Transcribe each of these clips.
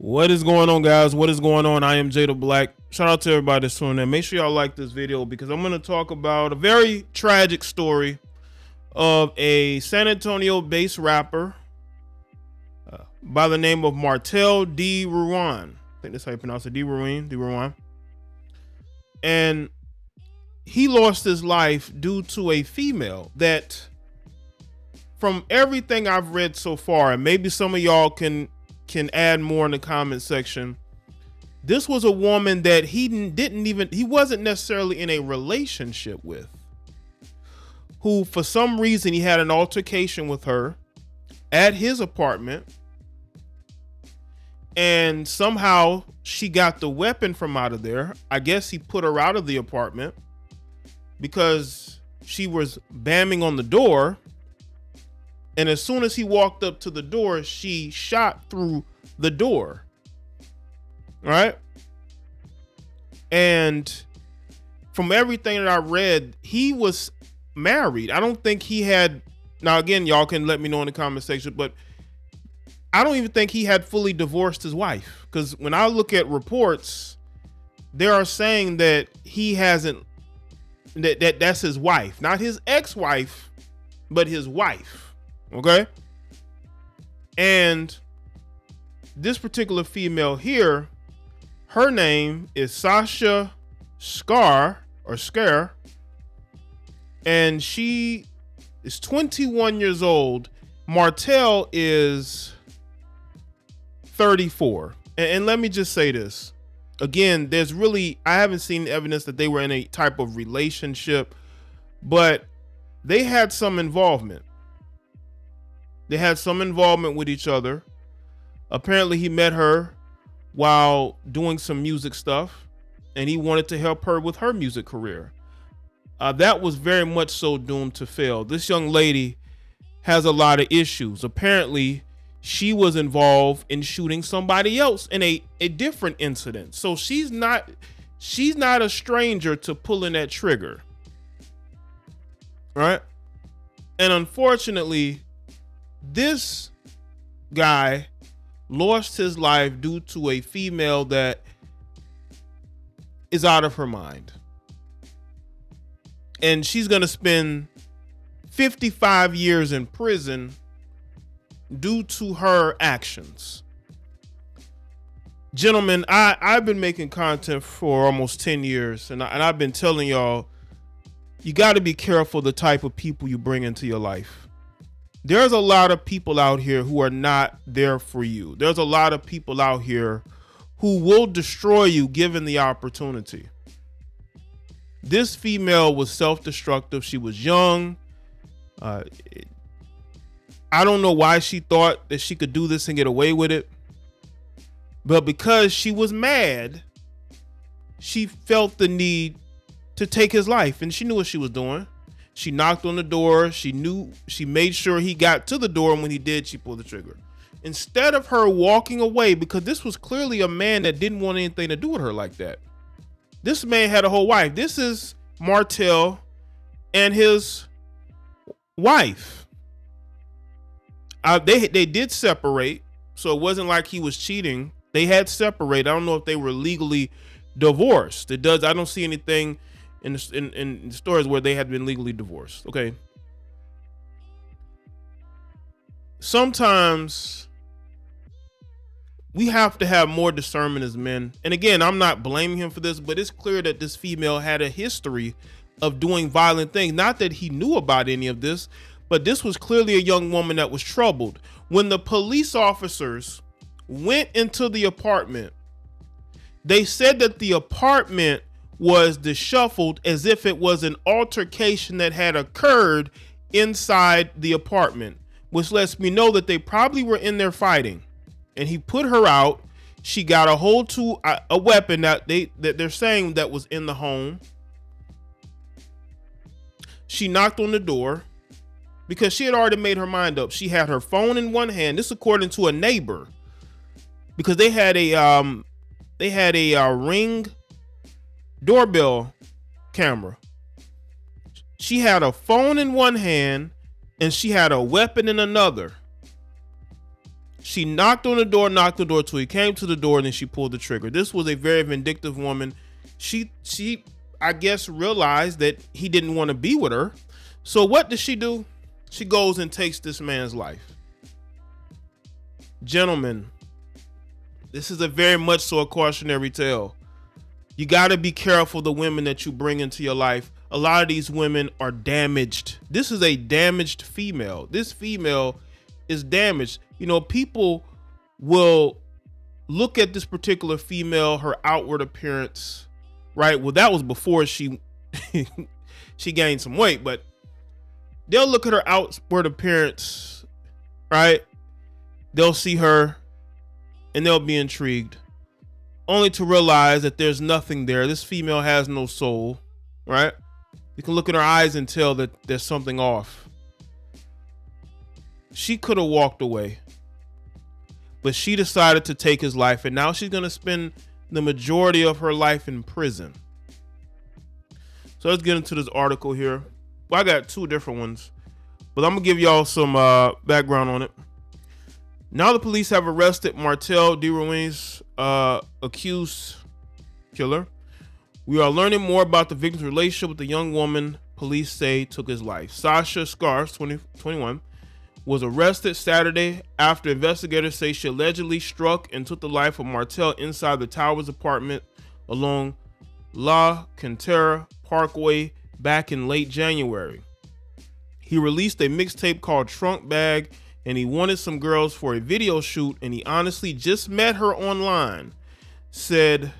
What is going on, guys? What is going on? I am Jaye the Black. Shout out to everybody that's tuning in. Make sure y'all like this video because I'm going to talk about a very tragic story of a San Antonio based rapper by the name of Martell DeRouen. I think that's how you pronounce it. DeRouen. And he lost his life due to a female that, from everything I've read so far, and maybe some of y'all can add more in the comment section, this was a woman that he wasn't necessarily in a relationship with, who for some reason he had an altercation with her at his apartment, and somehow she got the weapon from out of there. I guess he put her out of the apartment because she was bamming on the door. And as soon as he walked up to the door, she shot through the door. All right. And from everything that I read, he was married. I don't think he had. Now, again, y'all can let me know in the comment section, but I don't even think he had fully divorced his wife. Because when I look at reports, they are saying that he hasn't, that's his wife, not his ex-wife, but his wife. Okay. And this particular female here, her name is Sasha Skare, and she is 21 years old. Martell is 34. And let me just say this again, I haven't seen evidence that they were in a type of relationship, but they had some involvement. They had some involvement with each other. Apparently he met her while doing some music stuff, and he wanted to help her with her music career. That was very much so doomed to fail. This young lady has a lot of issues. Apparently she was involved in shooting somebody else in a different incident. So she's not a stranger to pulling that trigger. Right? And unfortunately, this guy lost his life due to a female that is out of her mind. And she's going to spend 55 years in prison due to her actions. Gentlemen, I've been making content for almost 10 years, and I've been telling y'all, you got to be careful the type of people you bring into your life. There's a lot of people out here who are not there for you. There's a lot of people out here who will destroy you given the opportunity. This female was self-destructive. She was young. I don't know why she thought that she could do this and get away with it. But because she was mad, she felt the need to take his life, and she knew what she was doing. She knocked on the door. She made sure he got to the door, and when he did, she pulled the trigger. Instead of her walking away, because this was clearly a man that didn't want anything to do with her like that. This man had a whole wife. This is Martell and his wife. They did separate, so it wasn't like he was cheating. They had separated. I don't know if they were legally divorced. I don't see anything in stories where they had been legally divorced. Okay. Sometimes we have to have more discernment as men. And again, I'm not blaming him for this, but it's clear that this female had a history of doing violent things. Not that he knew about any of this, but this was clearly a young woman that was troubled. When the police officers went into the apartment, they said that the apartment was disheveled as if it was an altercation that had occurred inside the apartment, which lets me know that they probably were in there fighting. And he put her out. She got a hold to a weapon that they're saying that was in the home. She knocked on the door because she had already made her mind up. She had her phone in one hand. This according to a neighbor, because they had a Ring doorbell camera. She had a phone in one hand and she had a weapon in another. She knocked on the door till he came to the door, and then she pulled the trigger. This was a very vindictive woman. She I guess realized that he didn't want to be with her. So what does she do? She goes and takes this man's life. Gentlemen, this is a very much so a cautionary tale. You got to be careful the women that you bring into your life. A lot of these women are damaged. This is a damaged female. This female is damaged. You know, people will look at this particular female, her outward appearance, right? Well, that was before she she gained some weight, but they'll look at her outward appearance, right? They'll see her and they'll be intrigued, only to realize that there's nothing there. This female has no soul, right? You can look at her eyes and tell that there's something off. She could have walked away, but she decided to take his life, and now she's going to spend the majority of her life in prison. So let's get into this article here. Well, I got two different ones, but I'm going to give y'all some background on it. Now the police have arrested Martell, DeRouen's accused killer. We are learning more about the victim's relationship with the young woman police say took his life. Sasha, 21, was arrested Saturday after investigators say she allegedly struck and took the life of Martell inside the Towers apartment along La Cantera Parkway back in late January. He released a mixtape called Trunk Bag, and he wanted some girls for a video shoot, and he honestly just met her online, said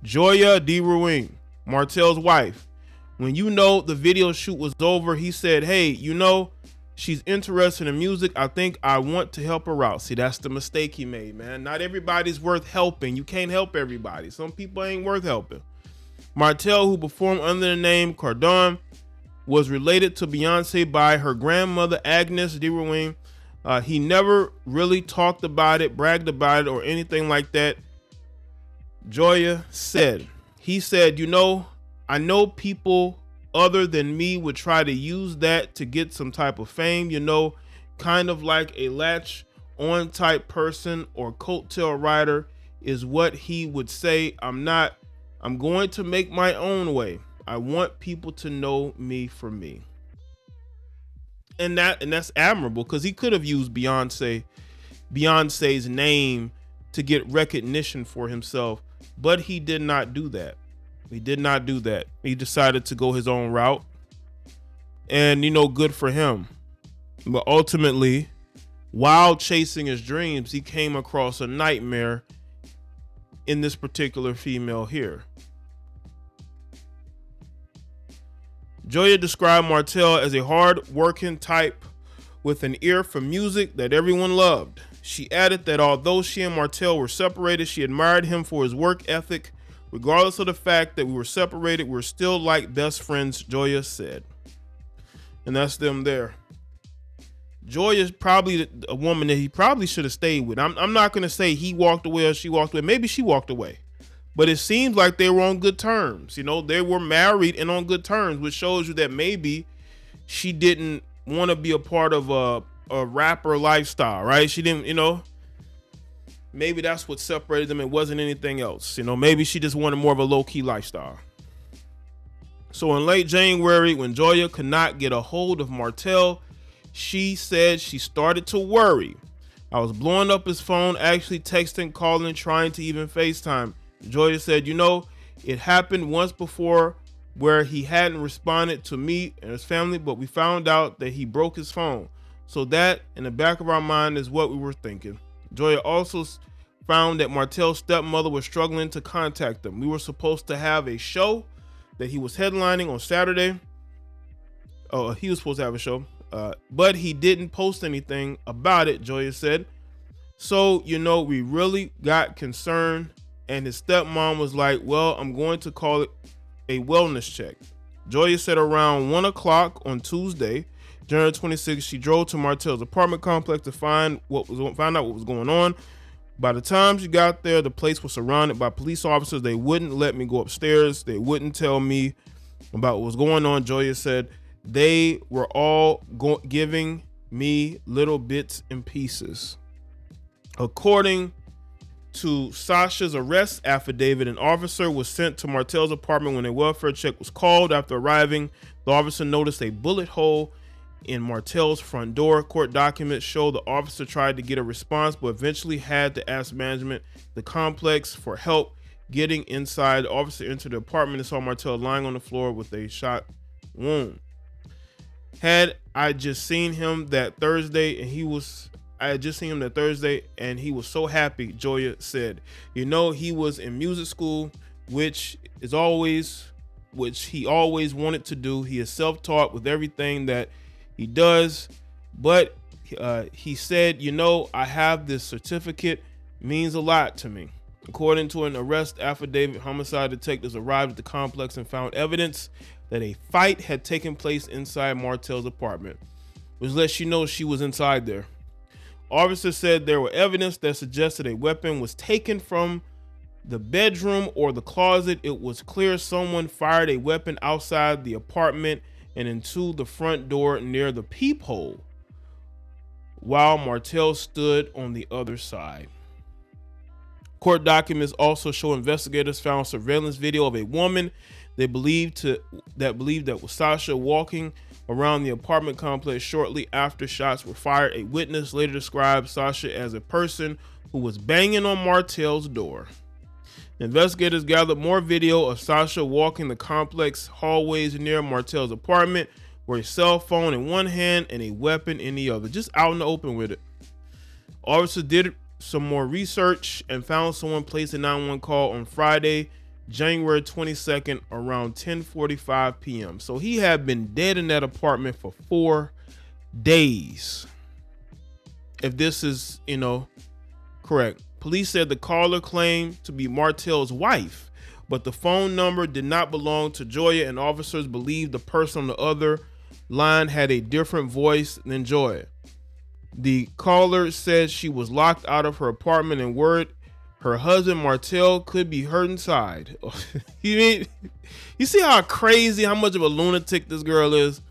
Jaye DeRouen, Martell's wife. When the video shoot was over, he said, hey, she's interested in music. I think I want to help her out. See, that's the mistake he made, man. Not everybody's worth helping. You can't help everybody. Some people ain't worth helping. Martell, who performed under the name Cardon, was related to Beyonce by her grandmother, Agnes DeRouen. He never really talked about it, bragged about it, or anything like that. Jaye said, I know people other than me would try to use that to get some type of fame, kind of like a latch on type person or coattail rider is what he would say. I'm going to make my own way. I want people to know me for me. And that's admirable, because he could have used Beyonce's name to get recognition for himself, but he did not do that. He decided to go his own route, and good for him. But ultimately, while chasing his dreams, he came across a nightmare in this particular female here. Jaye described Martell as a hard-working type with an ear for music that everyone loved. She added that although she and Martell were separated, she admired him for his work ethic. Regardless of the fact that we were separated, we're still like best friends, Jaye said. And that's them there. Jaye is probably a woman that he probably should have stayed with. I'm not going to say he walked away or she walked away. Maybe she walked away. But it seems like they were on good terms. They were married and on good terms, which shows you that maybe she didn't want to be a part of a rapper lifestyle, right? She didn't, maybe that's what separated them. It wasn't anything else. Maybe she just wanted more of a low-key lifestyle. So in late January, when Jaye could not get a hold of Martell, she said she started to worry. I was blowing up his phone, actually texting, calling, trying to even FaceTime. Jaye said, it happened once before where he hadn't responded to me and his family, but we found out that he broke his phone. So that in the back of our mind is what we were thinking. Jaye also found that Martell's stepmother was struggling to contact them. We were supposed to have a show that he was headlining on Saturday. Oh, he was supposed to have a show, but he didn't post anything about it, Jaye said. So, we really got concerned. And his stepmom was like, well, I'm going to call it a wellness check. Jaye said around 1 o'clock on Tuesday, January 26th, she drove to Martell's apartment complex to find out what was going on. By the time she got there, the place was surrounded by police officers. They wouldn't let me go upstairs. They wouldn't tell me about what was going on. Jaye said they were all giving me little bits and pieces. According to Sasha's arrest affidavit, an officer was sent to Martell's apartment when a welfare check was called. After arriving, the officer noticed a bullet hole in Martell's front door. Court documents show the officer tried to get a response, but eventually had to ask management the complex for help getting inside. The officer entered the apartment and saw Martell lying on the floor with a shot wound. Had I just seen him that Thursday and he was so happy, Jaye said. You know, he was in music school, which he always wanted to do. He is self-taught with everything that he does, but he said, you know, I have this certificate, means a lot to me. According to an arrest affidavit, homicide detectives arrived at the complex and found evidence that a fight had taken place inside Martell's apartment, which lets you know she was inside there. Officers said there were evidence that suggested a weapon was taken from the bedroom or the closet. It was clear someone fired a weapon outside the apartment and into the front door near the peephole, while Martell stood on the other side. Court documents also show investigators found surveillance video of a woman they believed that was Sasha walking around the apartment complex shortly after shots were fired. A witness later described Sasha as a person who was banging on Martell's door. Investigators gathered more video of Sasha walking the complex hallways near Martell's apartment with a cell phone in one hand and a weapon in the other, just out in the open with it. Officers did some more research and found someone placed a 911 call on Friday, January 22nd around 10:45 p.m. So he had been dead in that apartment for 4 days. If this is, correct. Police said the caller claimed to be Martell's wife, but the phone number did not belong to Jaye, and officers believed the person on the other line had a different voice than Jaye. The caller said she was locked out of her apartment and worried her husband Martell could be hurt inside. You see how much of a lunatic this girl is?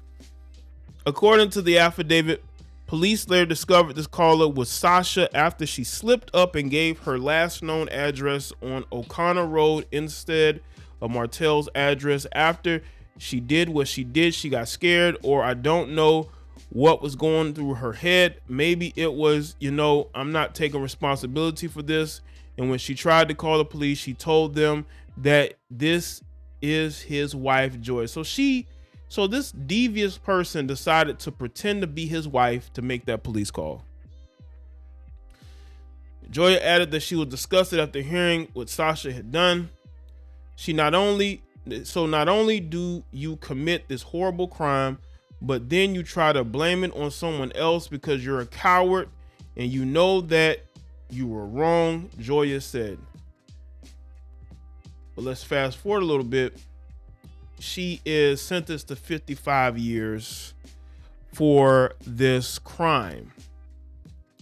According to the affidavit, police later discovered this caller was Sasha after she slipped up and gave her last known address on O'Connor Road instead of Martell's address. After she did what she did, she got scared, or I don't know what was going through her head. Maybe it was, I'm not taking responsibility for this. And when she tried to call the police, she told them that this is his wife, Jaye. So this devious person decided to pretend to be his wife to make that police call. Jaye added that she was disgusted after hearing what Sasha had done. Not only do you commit this horrible crime, but then you try to blame it on someone else because you're a coward and you know that you were wrong, Jaye said. But let's fast forward a little bit. She is sentenced to 55 years for this crime.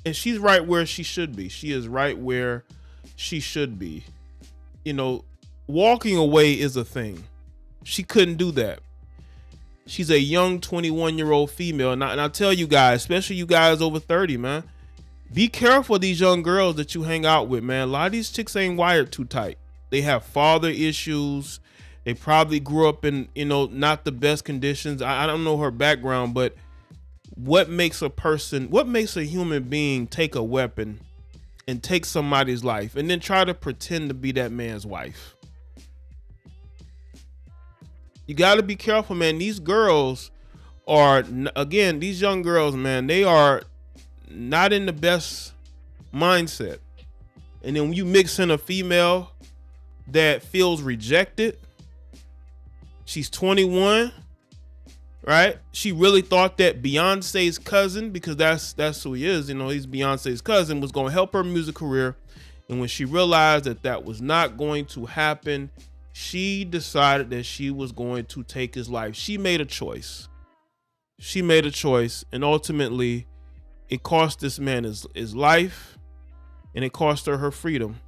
And she's right where she should be. She is right where she should be. Walking away is a thing. She couldn't do that. She's a young 21-year-old female. And I tell you guys, especially you guys over 30, man, be careful of these young girls that you hang out with, man. A lot of these chicks ain't wired too tight. They have father issues. They probably grew up in, not the best conditions. I don't know her background, but what makes a human being take a weapon and take somebody's life and then try to pretend to be that man's wife? You got to be careful, man. These girls are, again, these young girls, man, they are not in the best mindset. And then when you mix in a female that feels rejected, she's 21, right? She really thought that Beyonce's cousin, because that's who he is, he's Beyonce's cousin, was going to help her music career. And when she realized that was not going to happen, she decided that she was going to take his life. She made a choice. And ultimately it cost this man his life, and it cost her freedom.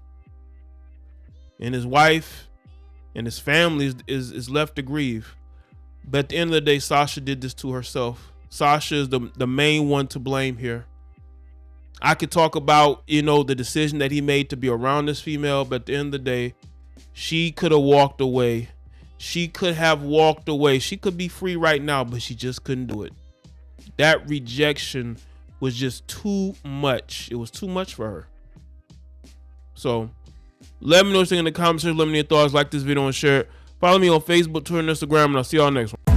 And his wife and his family is left to grieve. But at the end of the day, Sasha did this to herself. Sasha is the main one to blame here. I could talk about, you know, the decision that he made to be around this female, but at the end of the day, she could have walked away. She could have walked away. She could be free right now, but she just couldn't do it. That rejection was just too much. It was too much for her. So let me know what you think in the comments. Let me know your thoughts. Like this video and share it. Follow me on Facebook, Twitter, and Instagram, and I'll see y'all next one.